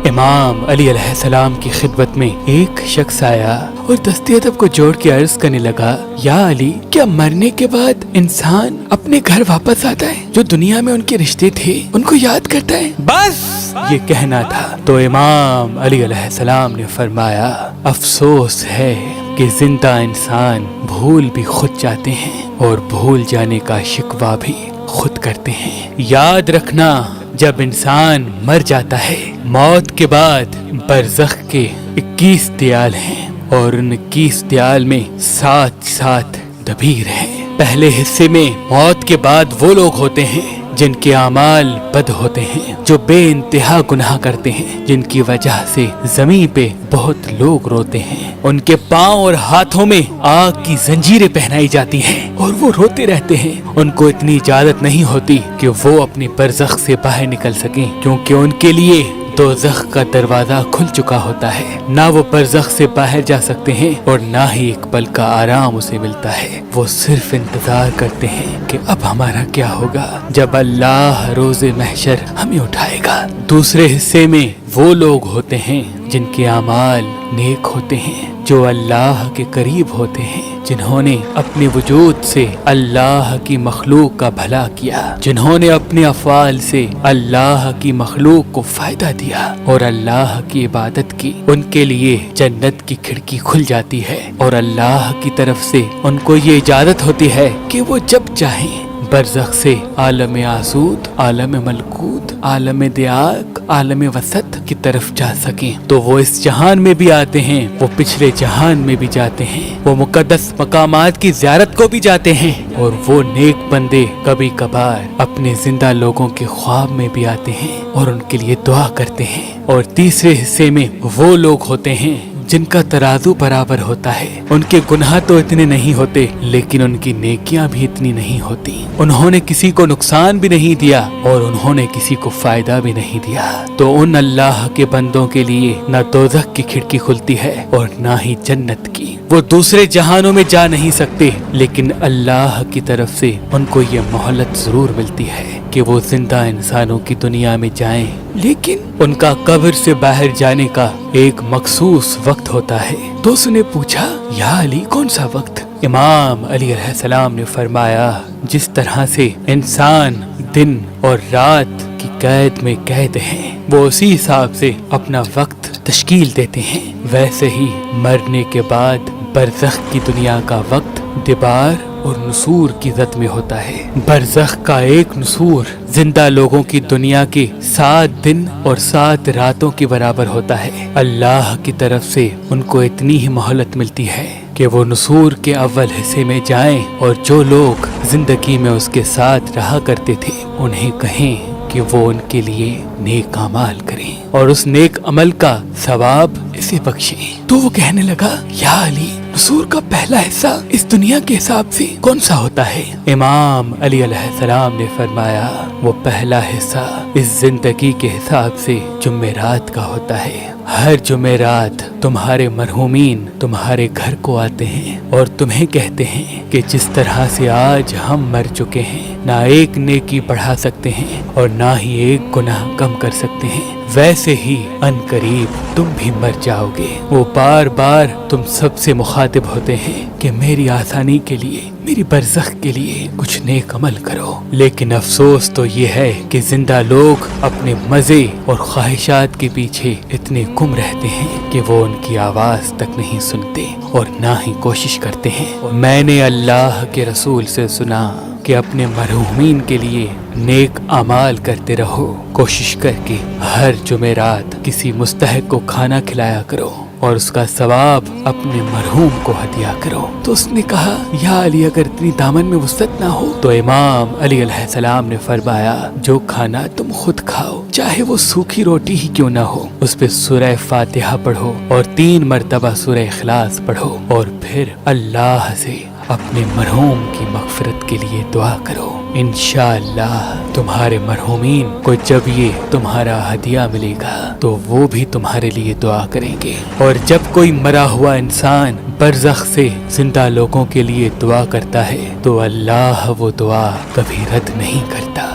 امام علی علیہ السلام کی خدمت میں ایک شخص آیا اور دست ادب کو جوڑ کے عرض کرنے لگا، یا علی، کیا مرنے کے بعد انسان اپنے گھر واپس آتا ہے؟ جو دنیا میں ان کے رشتے تھے ان کو یاد کرتا ہے؟ بس یہ کہنا تھا۔ تو امام علی علیہ السلام نے فرمایا، افسوس ہے کہ زندہ انسان بھول بھی خود جاتے ہیں اور بھول جانے کا شکوہ بھی خود کرتے ہیں۔ یاد رکھنا، جب انسان مر جاتا ہے، موت کے بعد برزخ کے 21 دیال ہیں اور ان 21 دیال میں 7 دبیر ہیں۔ پہلے حصے میں موت کے بعد وہ لوگ ہوتے ہیں جن کے اعمال بد ہوتے ہیں، جو بے انتہا گناہ کرتے ہیں، جن کی وجہ سے زمین پہ بہت لوگ روتے ہیں۔ ان کے پاؤں اور ہاتھوں میں آگ کی زنجیریں پہنائی جاتی ہیں اور وہ روتے رہتے ہیں۔ ان کو اتنی اجازت نہیں ہوتی کہ وہ اپنی برزخ سے باہر نکل سکیں، کیونکہ ان کے لیے دوزخ کا دروازہ کھل چکا ہوتا ہے۔ نہ وہ برزخ سے باہر جا سکتے ہیں اور نہ ہی ایک پل کا آرام اسے ملتا ہے۔ وہ صرف انتظار کرتے ہیں کہ اب ہمارا کیا ہوگا جب اللہ روز محشر ہمیں اٹھائے گا۔ دوسرے حصے میں وہ لوگ ہوتے ہیں جن کے اعمال نیک ہوتے ہیں، جو اللہ کے قریب ہوتے ہیں، جنہوں نے اپنے وجود سے اللہ کی مخلوق کا بھلا کیا، جنہوں نے اپنے افعال سے اللہ کی مخلوق کو فائدہ دیا اور اللہ کی عبادت کی۔ ان کے لیے جنت کی کھڑکی کھل جاتی ہے اور اللہ کی طرف سے ان کو یہ اجازت ہوتی ہے کہ وہ جب چاہیں برزخ سے عالم آسود، عالم ملکوت، عالم دیاق، عالم وسط کی طرف جا سکیں۔ تو وہ اس جہان میں بھی آتے ہیں، وہ پچھلے جہان میں بھی جاتے ہیں، وہ مقدس مقامات کی زیارت کو بھی جاتے ہیں، اور وہ نیک بندے کبھی کبھار اپنے زندہ لوگوں کے خواب میں بھی آتے ہیں اور ان کے لیے دعا کرتے ہیں۔ اور تیسرے حصے میں وہ لوگ ہوتے ہیں جن کا ترازو برابر ہوتا ہے۔ ان کے گناہ تو اتنے نہیں ہوتے، لیکن ان کی نیکیاں بھی اتنی نہیں ہوتی۔ انہوں نے کسی کو نقصان بھی نہیں دیا اور انہوں نے کسی کو فائدہ بھی نہیں دیا۔ تو ان اللہ کے بندوں کے لیے نہ دوزخ کی کھڑکی کھلتی ہے اور نہ ہی جنت کی۔ وہ دوسرے جہانوں میں جا نہیں سکتے، لیکن اللہ کی طرف سے ان کو یہ مہلت ضرور ملتی ہے کہ وہ زندہ انسانوں کی دنیا میں جائیں، لیکن ان کا قبر سے باہر جانے کا ایک مخصوص وقت ہوتا ہے۔ تو اس نے پوچھا، یا علی، کون سا وقت؟ امام علی علیہ السلام نے فرمایا، جس طرح سے انسان دن اور رات کی قید میں قید ہیں، وہ اسی حساب سے اپنا وقت تشکیل دیتے ہیں، ویسے ہی مرنے کے بعد برزخ کی دنیا کا وقت دبار اور نسور کی ذات میں ہوتا ہے۔ برزخ کا ایک نسور زندہ لوگوں کی دنیا کے 7 دن اور 7 راتوں کے برابر ہوتا ہے۔ اللہ کی طرف سے ان کو اتنی ہی مہلت ملتی ہے کہ وہ نسور کے اول حصے میں جائیں اور جو لوگ زندگی میں اس کے ساتھ رہا کرتے تھے انہیں کہیں کہ وہ ان کے لیے نیک اعمال کریں اور اس نیک عمل کا ثواب اسے بخشیں۔ تو وہ کہنے لگا، یا علی، نسور کا پہلا حصہ اس دنیا کے حساب سے کون سا ہوتا ہے؟ امام علی علیہ السلام نے فرمایا، وہ پہلا حصہ اس زندگی کے حساب سے جمعرات کا ہوتا ہے۔ ہر جمعرات تمہارے مرحومین تمہارے گھر کو آتے ہیں اور تمہیں کہتے ہیں کہ جس طرح سے آج ہم مر چکے ہیں، نہ ایک نیکی بڑھا سکتے ہیں اور نہ ہی ایک گناہ کم کر سکتے ہیں، ویسے ہی ان قریب تم بھی مر جاؤ گے۔ وہ بار بار تم سب سے مخاطب ہوتے ہیں کہ میری آسانی کے لیے، میری برزخ کے لیے کچھ نیک عمل کرو، لیکن افسوس تو یہ ہے کہ زندہ لوگ اپنے مزے اور خواہشات کے پیچھے اتنے گم رہتے ہیں کہ وہ ان کی آواز تک نہیں سنتے اور نہ ہی کوشش کرتے ہیں۔ میں نے اللہ کے رسول سے سنا کہ اپنے مرحومین کے لیے نیک اعمال کرتے رہو، کوشش کر کے ہر جمعرات کسی مستحق کو کھانا کھلایا کرو اور اس کا ثواب اپنے مرحوم کو ہدیہ کرو۔ تو اس نے کہا، یا علی، اگر اتنی دامن میں وسعت نہ ہو تو امام علی علیہ السلام نے فرمایا، جو کھانا تم خود کھاؤ، چاہے وہ سوکھی روٹی ہی کیوں نہ ہو، اس پہ سورہ فاتحہ پڑھو اور 3 مرتبہ سورہ اخلاص پڑھو اور پھر اللہ سے اپنے مرحوم کی مغفرت کے لیے دعا کرو۔ انشاءاللہ تمہارے مرحومین کو جب یہ تمہارا ہدیہ ملے گا تو وہ بھی تمہارے لیے دعا کریں گے۔ اور جب کوئی مرا ہوا انسان برزخ سے زندہ لوگوں کے لیے دعا کرتا ہے تو اللہ وہ دعا کبھی رد نہیں کرتا۔